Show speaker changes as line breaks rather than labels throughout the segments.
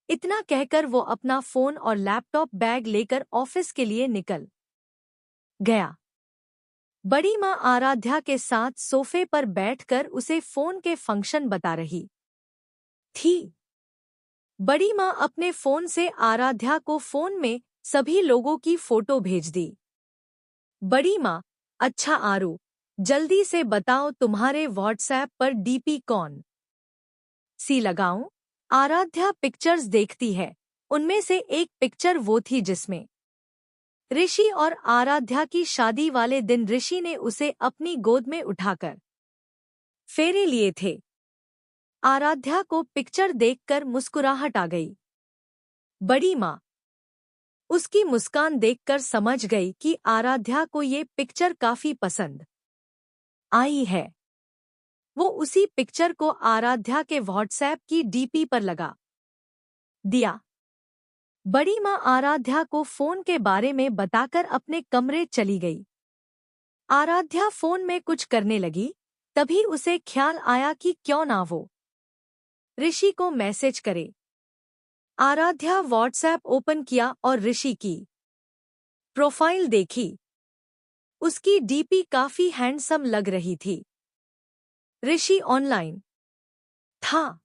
इतना कहकर वो अपना फोन और लैपटॉप बैग लेकर ऑफिस के लिए निकल गया। बड़ी माँ आराध्या के साथ सोफे पर बैठकर उसे फोन के फंक्शन बता रही थी। बड़ी माँ अपने फोन से आराध्या को फोन में सभी लोगों की फोटो भेज दी। बड़ी माँ, अच्छा आरू, जल्दी से बताओ तुम्हारे व्हाट्सएप पर डीपी कौन सी लगाऊं? आराध्या पिक्चर्स देखती है। उनमें से एक पिक्चर वो थी जिसमें ऋषि और आराध्या की शादी वाले दिन ऋषि ने उसे अपनी गोद में उठाकर फेरे लिए थे। आराध्या को पिक्चर देखकर मुस्कुराहट आ गई। बड़ी माँ उसकी मुस्कान देखकर समझ गई कि आराध्या को ये पिक्चर काफी पसंद आई है। वो उसी पिक्चर को आराध्या के व्हाट्सएप की डीपी पर लगा दिया। बड़ी माँ आराध्या को फोन के बारे में बताकर अपने कमरे चली गई। आराध्या फोन में कुछ करने लगी, तभी उसे ख्याल आया कि क्यों ना वो ऋषि को मैसेज करे। आराध्या व्हाट्सएप ओपन किया और ऋषि की प्रोफाइल देखी। उसकी डीपी काफी हैंडसम लग रही थी। ऋषि ऑनलाइन था।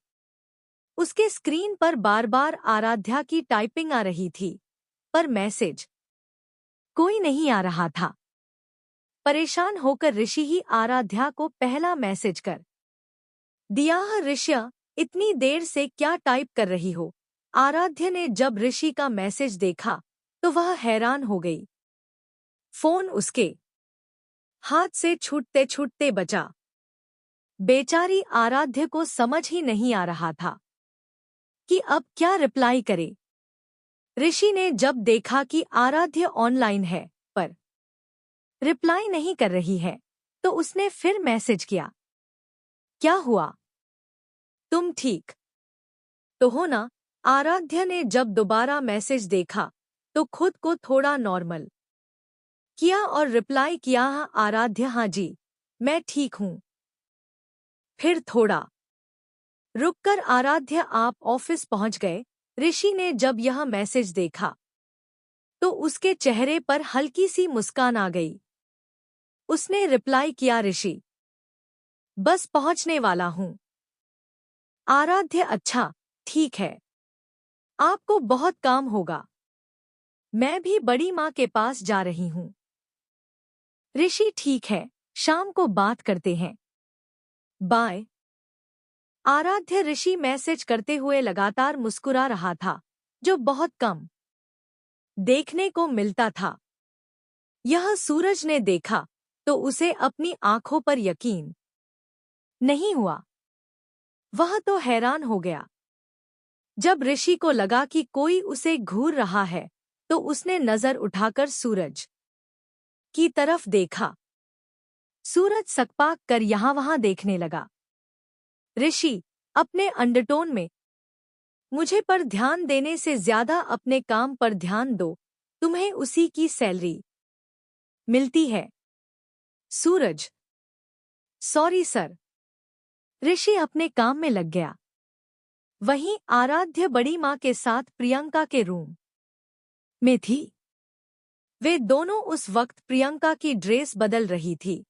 उसके स्क्रीन पर बार बार आराध्या की टाइपिंग आ रही थी, पर मैसेज कोई नहीं आ रहा था। परेशान होकर ऋषि ही आराध्या को पहला मैसेज कर दिया। ऋष्या, इतनी देर से क्या टाइप कर रही हो? आराध्या ने जब ऋषि का मैसेज देखा तो वह हैरान हो गई। फोन उसके हाथ से छूटते छूटते बचा। बेचारी आराध्या को समझ ही नहीं आ रहा था कि अब क्या रिप्लाई करे। ऋषि ने जब देखा कि आराध्या ऑनलाइन है पर रिप्लाई नहीं कर रही है, तो उसने फिर मैसेज किया, क्या हुआ? तुम ठीक तो हो ना? आराध्या ने जब दोबारा मैसेज देखा तो खुद को थोड़ा नॉर्मल किया और रिप्लाई किया, आराध्या, हाँ जी, मैं ठीक हूँ। फिर थोड़ा रुककर आराध्या आप ऑफिस पहुंच गए? ऋषि ने जब यह मैसेज देखा तो उसके चेहरे पर हल्की सी मुस्कान आ गई। उसने रिप्लाई किया, ऋषि, बस पहुंचने वाला हूं। आराध्या, अच्छा, ठीक है, आपको बहुत काम होगा। मैं भी बड़ी माँ के पास जा रही हूं। ऋषि, ठीक है, शाम को बात करते हैं, बाय। आराध्या ऋषि मैसेज करते हुए लगातार मुस्कुरा रहा था, जो बहुत कम देखने को मिलता था। यह सूरज ने देखा तो उसे अपनी आंखों पर यकीन नहीं हुआ। वह तो हैरान हो गया। जब ऋषि को लगा कि कोई उसे घूर रहा है तो उसने नजर उठाकर सूरज की तरफ देखा। सूरज सकपाक कर यहाँ वहां देखने लगा। ऋषि, अपने अंडरटोन में मुझे पर ध्यान देने से ज्यादा अपने काम पर ध्यान दो, तुम्हें उसी की सैलरी मिलती है। सूरज, सॉरी सर। ऋषि अपने काम में लग गया। वहीं आराध्या बड़ी माँ के साथ प्रियंका के रूम में थी। वे दोनों उस वक्त प्रियंका की ड्रेस बदल रही थी।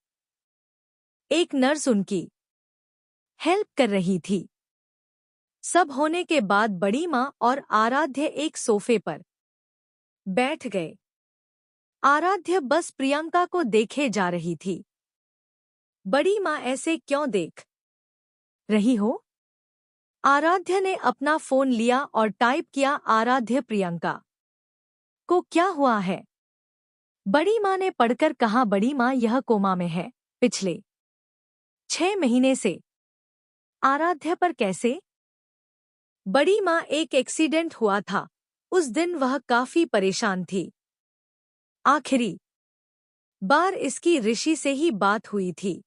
एक नर्स उनकी हेल्प कर रही थी। सब होने के बाद बड़ी माँ और आराध्या एक सोफे पर बैठ गए। आराध्या बस प्रियंका को देखे जा रही थी। बड़ी माँ, ऐसे क्यों देख रही हो? आराध्या ने अपना फोन लिया और टाइप किया, आराध्या, प्रियंका को क्या हुआ है? बड़ी माँ ने पढ़कर कहा, बड़ी माँ, यह कोमा में है पिछले 6 महीने से। आराध्या, पर कैसे? बड़ी माँ, एक एक्सीडेंट हुआ था, उस दिन वह काफी परेशान थी। आखिरी बार इसकी ऋषि से ही बात हुई थी।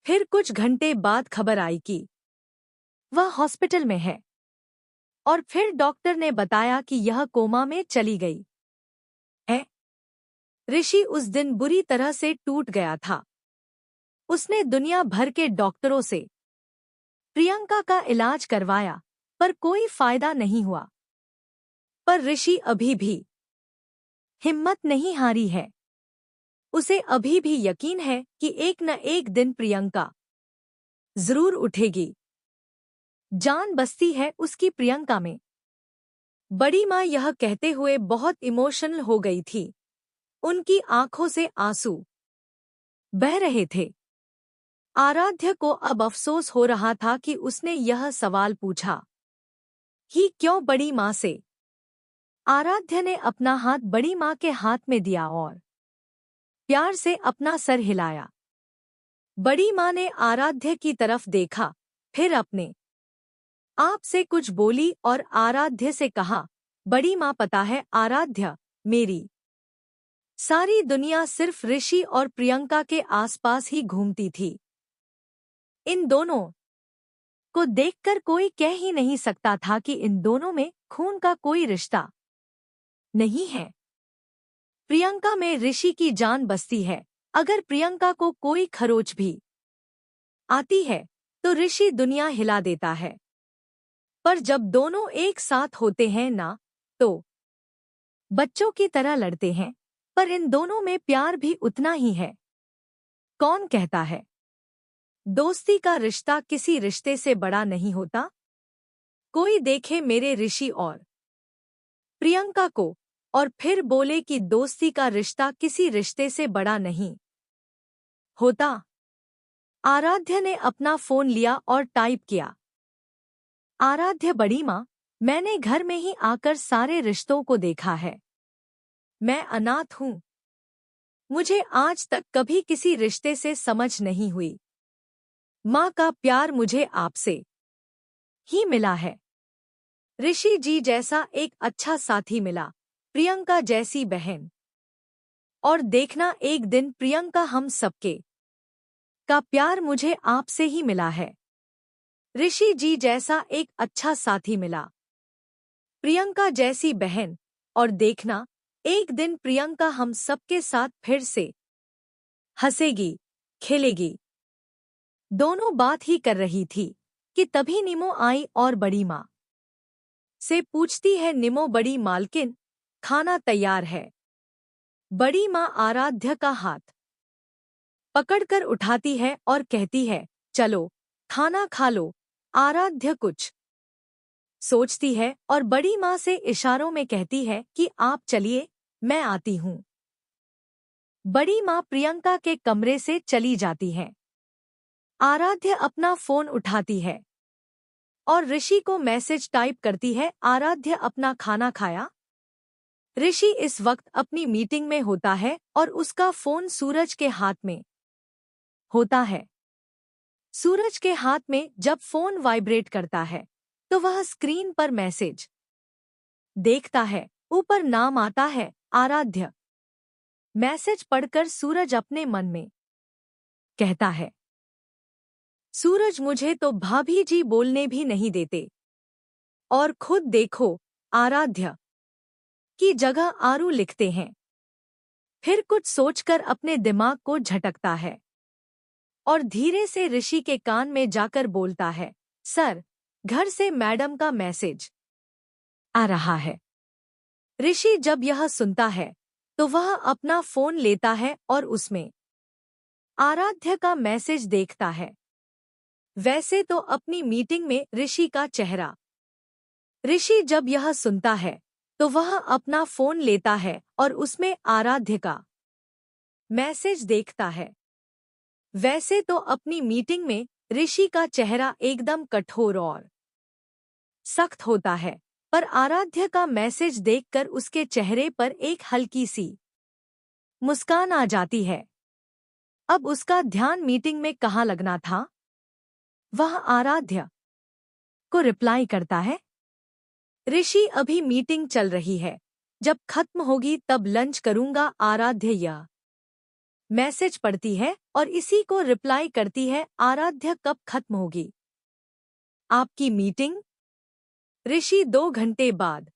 फिर कुछ घंटे बाद खबर आई कि वह हॉस्पिटल में है और फिर डॉक्टर ने बताया कि यह कोमा में चली गई है। ऋषि उस दिन बुरी तरह से टूट गया था। उसने दुनिया भर के डॉक्टरों से प्रियंका का इलाज करवाया, पर कोई फायदा नहीं हुआ। पर ऋषि अभी भी हिम्मत नहीं हारी है। उसे अभी भी यकीन है कि एक न एक दिन प्रियंका जरूर उठेगी। जान बसती है उसकी प्रियंका में। बड़ी माँ यह कहते हुए बहुत इमोशनल हो गई थी। उनकी आंखों से आंसू बह रहे थे। आराध्य को अब अफसोस हो रहा था कि उसने यह सवाल पूछा ही क्यों बड़ी माँ से। आराध्य ने अपना हाथ बड़ी माँ के हाथ में दिया और प्यार से अपना सर हिलाया। बड़ी माँ ने आराध्य की तरफ देखा, फिर अपने आप से कुछ बोली और आराध्य से कहा, बड़ी माँ पता है आराध्य, मेरी सारी दुनिया सिर्फ ऋषि और प्रियंका के आसपास ही घूमती थी। इन दोनों को देखकर कोई कह ही नहीं सकता था कि इन दोनों में खून का कोई रिश्ता नहीं है। प्रियंका में ऋषि की जान बसती है। अगर प्रियंका को कोई खरोच भी आती है तो ऋषि दुनिया हिला देता है। पर जब दोनों एक साथ होते हैं ना, तो बच्चों की तरह लड़ते हैं। पर इन दोनों में प्यार भी उतना ही है। कौन कहता है दोस्ती का रिश्ता किसी रिश्ते से बड़ा नहीं होता? कोई देखे मेरे ऋषि और प्रियंका को और फिर बोले कि दोस्ती का रिश्ता किसी रिश्ते से बड़ा नहीं होता। आराध्य ने अपना फोन लिया और टाइप किया, आराध्य बड़ी माँ, मैंने घर में ही आकर सारे रिश्तों को देखा है। मैं अनाथ हूँ। मुझे आज तक कभी किसी रिश्ते से समझ नहीं हुई। माँ का प्यार मुझे आपसे ही मिला है। ऋषि जी जैसा एक अच्छा साथी मिला, प्रियंका जैसी बहन। और देखना एक दिन प्रियंका हम सबके का प्यार मुझे आपसे ही मिला है। ऋषि जी जैसा एक अच्छा साथी मिला, प्रियंका जैसी बहन। और देखना एक दिन प्रियंका हम सबके साथ फिर से हंसेगी, खेलेगी। दोनों बात ही कर रही थी कि तभी निमो आई और बड़ी माँ से पूछती है, निमो बड़ी मालकिन, खाना तैयार है। बड़ी माँ आराध्य का हाथ पकड़कर उठाती है और कहती है, चलो खाना खा लो। आराध्य कुछ सोचती है और बड़ी माँ से इशारों में कहती है कि आप चलिए, मैं आती हूँ। बड़ी माँ प्रियंका के कमरे से चली जाती है। आराध्य अपना फोन उठाती है और ऋषि को मैसेज टाइप करती है, आराध्य अपना खाना खाया? ऋषि इस वक्त अपनी मीटिंग में होता है और उसका फोन सूरज के हाथ में होता है। सूरज के हाथ में जब फोन वाइब्रेट करता है तो वह स्क्रीन पर मैसेज देखता है। ऊपर नाम आता है, आराध्य। मैसेज पढ़कर सूरज अपने मन में कहता है, सूरज मुझे तो भाभी जी बोलने भी नहीं देते। और खुद देखो, आराध्य की जगह आरू लिखते हैं। फिर कुछ सोचकर अपने दिमाग को झटकता है और धीरे से ऋषि के कान में जाकर बोलता है, सर, घर से मैडम का मैसेज आ रहा है। ऋषि जब यह सुनता है तो वह अपना फोन लेता है और उसमें आराध्य का मैसेज देखता है। वैसे तो अपनी मीटिंग में ऋषि का चेहरा। ऋषि जब यह सुनता है तो वह अपना फोन लेता है और उसमें आराध्य का मैसेज देखता है। वैसे तो अपनी मीटिंग में ऋषि का चेहरा एकदम कठोर और सख्त होता है, पर आराध्य का मैसेज देखकर उसके चेहरे पर एक हल्की सी मुस्कान आ जाती है। अब उसका ध्यान मीटिंग में कहाँ लगना था। वह आराध्य को रिप्लाई करता है, ऋषि अभी मीटिंग चल रही है, जब खत्म होगी तब लंच करूंगा। आराध्य यह मैसेज पढ़ती है और इसी को रिप्लाई करती है, आराध्य कब खत्म होगी आपकी मीटिंग? ऋषि 2 घंटे बाद।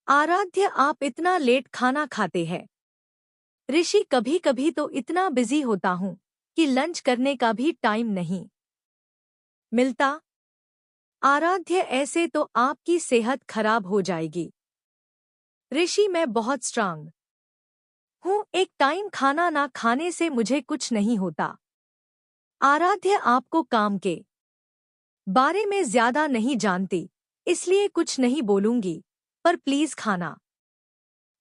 आराध्य आप इतना लेट खाना खाते हैं? ऋषि कभी कभी तो इतना बिजी होता हूँ कि लंच करने का भी टाइम नहीं मिलता। आराध्य, ऐसे तो आपकी सेहत खराब हो जाएगी। ऋषि, मैं बहुत स्ट्रांग हूँ, एक टाइम खाना ना खाने से मुझे कुछ नहीं होता। आराध्य, आपको काम के बारे में ज्यादा नहीं जानती, इसलिए कुछ नहीं बोलूंगी, पर प्लीज खाना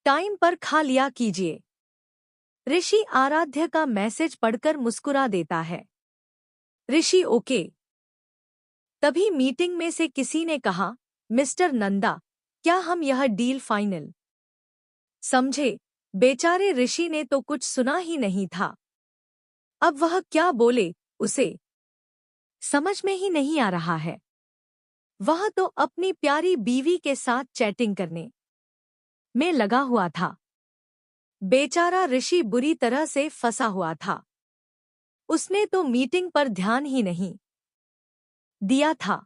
टाइम पर खा लिया कीजिए। ऋषि आराध्य का मैसेज पढ़कर मुस्कुरा देता है। ऋषि, ओके। तभी मीटिंग में से किसी ने कहा, मिस्टर नंदा, क्या हम यह डील फाइनल समझे? बेचारे ऋषि ने तो कुछ सुना ही नहीं था। अब वह क्या बोले, उसे समझ में ही नहीं आ रहा है। वह तो अपनी प्यारी बीवी के साथ चैटिंग करने में लगा हुआ था। बेचारा ऋषि बुरी तरह से फंसा हुआ था। उसने तो मीटिंग पर ध्यान ही नहीं दिया था।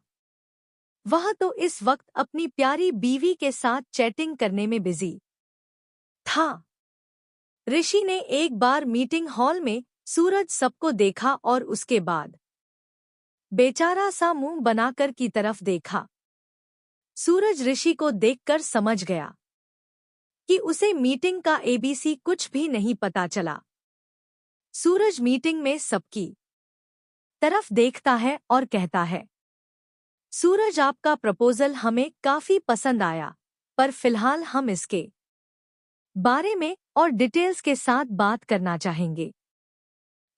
वह तो इस वक्त अपनी प्यारी बीवी के साथ चैटिंग करने में बिजी था। ऋषि ने एक बार मीटिंग हॉल में सूरज सबको देखा और उसके बाद बेचारा सा मुंह बनाकर की तरफ देखा। सूरज ऋषि को देखकर समझ गया कि उसे मीटिंग का एबीसी कुछ भी नहीं पता चला। सूरज मीटिंग में सबकी तरफ देखता है और कहता है, सूरज, आपका प्रपोजल हमें काफी पसंद आया, पर फिलहाल हम इसके बारे में और डिटेल्स के साथ बात करना चाहेंगे।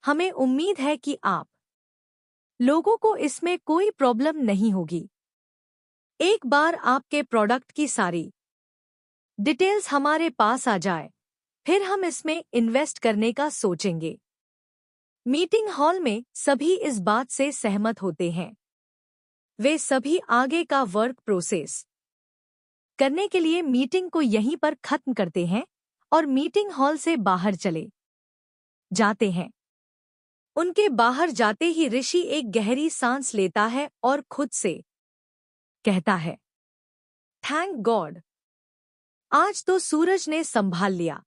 हमें उम्मीद है कि आप लोगों को इसमें कोई प्रॉब्लम नहीं होगी। एक बार आपके प्रोडक्ट की सारी डिटेल्स हमारे पास आ जाए, फिर हम इसमें इन्वेस्ट करने का सोचेंगे। मीटिंग हॉल में सभी इस बात से सहमत होते हैं। वे सभी आगे का वर्क प्रोसेस करने के लिए मीटिंग को यहीं पर खत्म करते हैं और मीटिंग हॉल से बाहर चले जाते हैं। उनके बाहर जाते ही ऋषि एक गहरी सांस लेता है और खुद से कहता है, थैंक गॉड, आज तो सूरज ने संभाल लिया।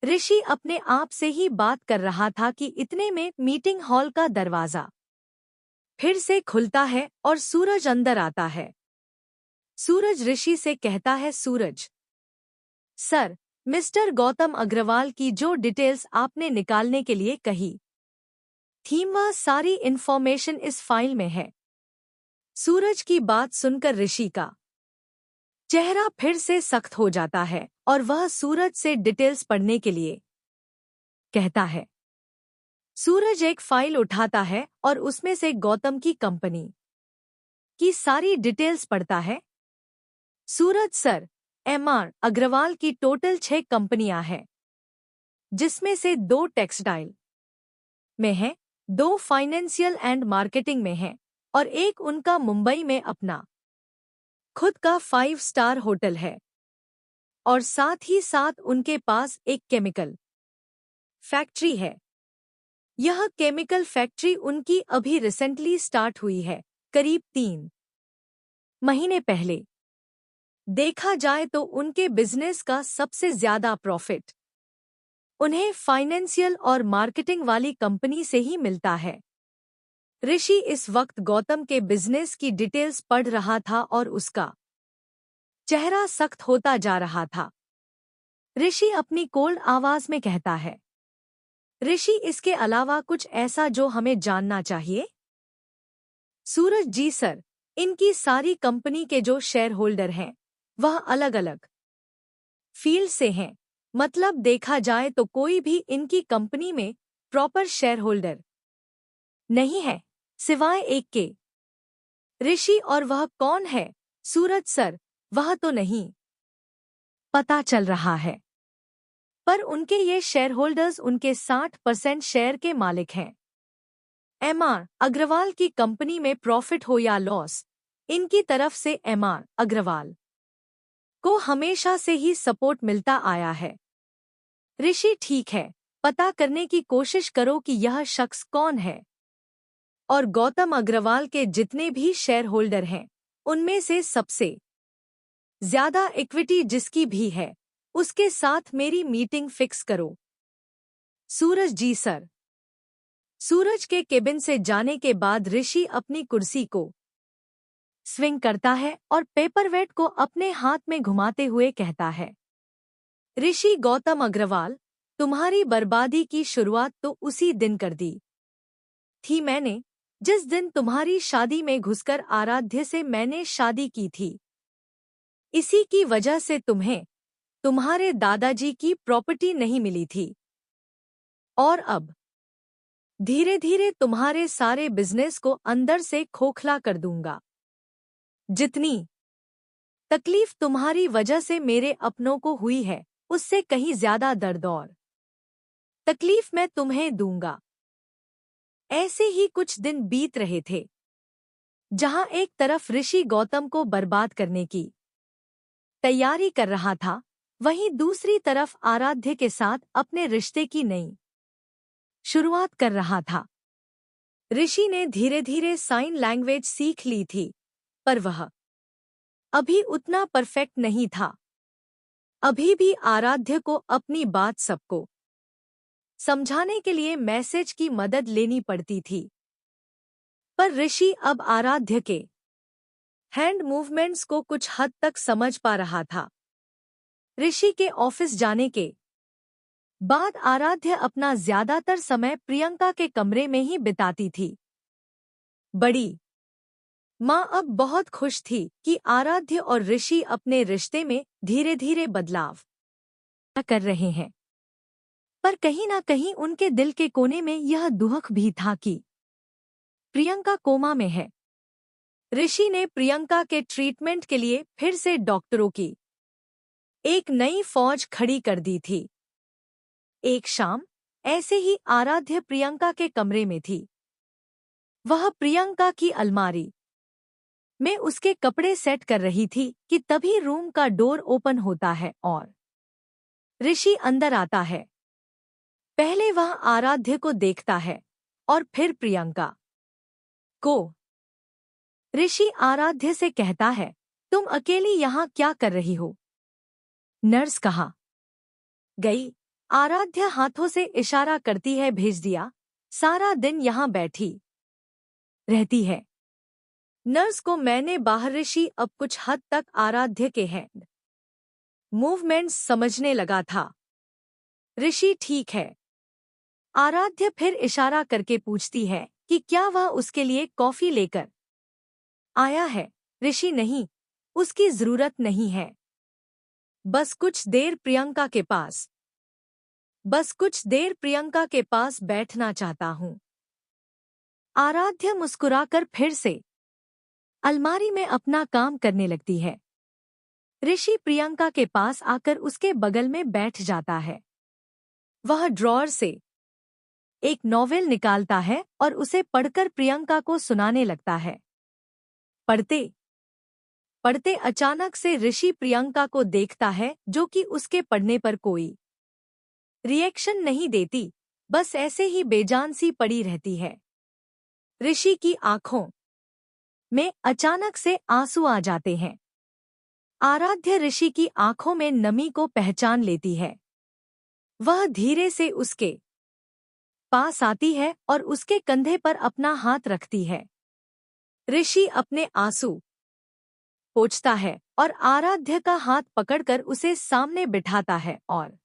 ऋषि अपने आप से ही बात कर रहा था कि इतने में मीटिंग हॉल का दरवाजा फिर से खुलता है और सूरज अंदर आता है। सूरज ऋषि से कहता है, सूरज सर, मिस्टर गौतम अग्रवाल की जो डिटेल्स आपने निकालने के लिए कही थी, वह सारी इंफॉर्मेशन इस फाइल में है। सूरज की बात सुनकर ऋषि का चेहरा फिर से सख्त हो जाता है और वह सूरज से डिटेल्स पढ़ने के लिए कहता है। सूरज एक फाइल उठाता है और उसमें से गौतम की कंपनी की सारी डिटेल्स पढ़ता है। सूरज सर, एमआर अग्रवाल की टोटल 6 कंपनियां हैं, जिसमें से 2 टेक्सटाइल में हैं, 2 फाइनेंशियल एंड मार्केटिंग में हैं और एक उनका मुंबई में अपना खुद का 5 स्टार होटल है, और साथ ही साथ उनके पास एक केमिकल फैक्ट्री है। यह केमिकल फैक्ट्री उनकी अभी रिसेंटली स्टार्ट हुई है, करीब 3 महीने पहले। देखा जाए तो उनके बिजनेस का सबसे ज्यादा प्रॉफिट उन्हें फाइनेंशियल और मार्केटिंग वाली कंपनी से ही मिलता है। ऋषि इस वक्त गौतम के बिजनेस की डिटेल्स पढ़ रहा था और उसका चेहरा सख्त होता जा रहा था। ऋषि अपनी कोल्ड आवाज में कहता है, ऋषि, इसके अलावा कुछ ऐसा जो हमें जानना चाहिए? सूरज जी सर, इनकी सारी कंपनी के जो शेयर होल्डर हैं, वह अलग अलग फील्ड से हैं। मतलब देखा जाए तो कोई भी इनकी कंपनी में प्रॉपर शेयर होल्डर नहीं है, सिवाय एक के। ऋषि, और वह कौन है? सूरज सर, वह तो नहीं पता चल रहा है, पर उनके ये शेयर होल्डर्स उनके 60% शेयर के मालिक हैं। एमआर अग्रवाल की कंपनी में प्रॉफिट हो या लॉस, इनकी तरफ से एमआर अग्रवाल को हमेशा से ही सपोर्ट मिलता आया है। ऋषि, ठीक है, पता करने की कोशिश करो कि यह शख्स कौन है, और गौतम अग्रवाल के जितने भी शेयर होल्डर हैं, उनमें से सबसे ज्यादा इक्विटी जिसकी भी है, उसके साथ मेरी मीटिंग फिक्स करो। सूरज जी सर। सूरज के केबिन से जाने के बाद ऋषि अपनी कुर्सी को स्विंग करता है और पेपरवेट को अपने हाथ में घुमाते हुए कहता है, ऋषि गौतम अग्रवाल, तुम्हारी बर्बादी की शुरुआत तो उसी दिन कर दी थी मैंने, जिस दिन तुम्हारी शादी में घुसकर आराध्य से मैंने शादी की थी। इसी की वजह से तुम्हें तुम्हारे दादाजी की प्रॉपर्टी नहीं मिली थी। और अब धीरे धीरे तुम्हारे सारे बिजनेस को अंदर से खोखला कर दूंगा। जितनी तकलीफ तुम्हारी वजह से मेरे अपनों को हुई है, उससे कहीं ज्यादा दर्द और तकलीफ मैं तुम्हें दूंगा। ऐसे ही कुछ दिन बीत रहे थे, जहां एक तरफ ऋषि गौतम को बर्बाद करने की तैयारी कर रहा था, वहीं दूसरी तरफ आराध्य के साथ अपने रिश्ते की नई शुरुआत कर रहा था। ऋषि ने धीरे धीरे साइन लैंग्वेज सीख ली थी, पर वह अभी उतना परफेक्ट नहीं था। अभी भी आराध्य को अपनी बात सबको समझाने के लिए मैसेज की मदद लेनी पड़ती थी। पर ऋषि अब आराध्य के हैंड मूवमेंट्स को कुछ हद तक समझ पा रहा था। ऋषि के ऑफिस जाने के बाद आराध्य अपना ज्यादातर समय प्रियंका के कमरे में ही बिताती थी। बड़ी माँ अब बहुत खुश थी कि आराध्य और ऋषि अपने रिश्ते में धीरे धीरे बदलाव कर रहे हैं, पर कहीं ना कहीं उनके दिल के कोने में यह दुख भी था कि प्रियंका कोमा में है। ऋषि ने प्रियंका के ट्रीटमेंट के लिए फिर से डॉक्टरों की एक नई फौज खड़ी कर दी थी। एक शाम ऐसे ही आराध्य प्रियंका के कमरे में थी। वह प्रियंका की अलमारी में उसके कपड़े सेट कर रही थी कि तभी रूम का डोर ओपन होता है और ऋषि अंदर आता है। पहले वह आराध्य को देखता है और फिर प्रियंका को। ऋषि आराध्य से कहता है, तुम अकेली यहाँ क्या कर रही हो? नर्स कहाँ गई? आराध्य हाथों से इशारा करती है, भेज दिया, सारा दिन यहाँ बैठी रहती है। नर्स को मैंने बाहर। ऋषि अब कुछ हद तक आराध्य के हैंड मूवमेंट्स समझने लगा था। ऋषि ठीक है। आराध्य फिर इशारा करके पूछती है कि क्या वह उसके लिए कॉफी लेकर आया है? ऋषि नहीं, उसकी जरूरत नहीं है। बस कुछ देर प्रियंका के पास बैठना चाहता हूँ। आराध्य मुस्कुराकर फिर से अलमारी में अपना काम करने लगती है। ऋषि प्रियंका के पास आकर उसके बगल में बैठ जाता है। वह ड्रॉअर से एक नॉवेल निकालता है और उसे पढ़कर प्रियंका को सुनाने लगता है। पढ़ते पढ़ते अचानक से ऋषि प्रियंका को देखता है, जो कि उसके पढ़ने पर कोई रिएक्शन नहीं देती, बस ऐसे ही बेजान सी पड़ी रहती है। ऋषि की आंखों में अचानक से आंसू आ जाते हैं। आराध्य ऋषि की आंखों में नमी को पहचान लेती है। वह धीरे से उसके पास आती है और उसके कंधे पर अपना हाथ रखती है। ऋषि अपने आंसू पोंछता है और आराध्य का हाथ पकड़कर उसे सामने बिठाता है और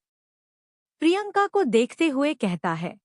प्रियंका को देखते हुए कहता है,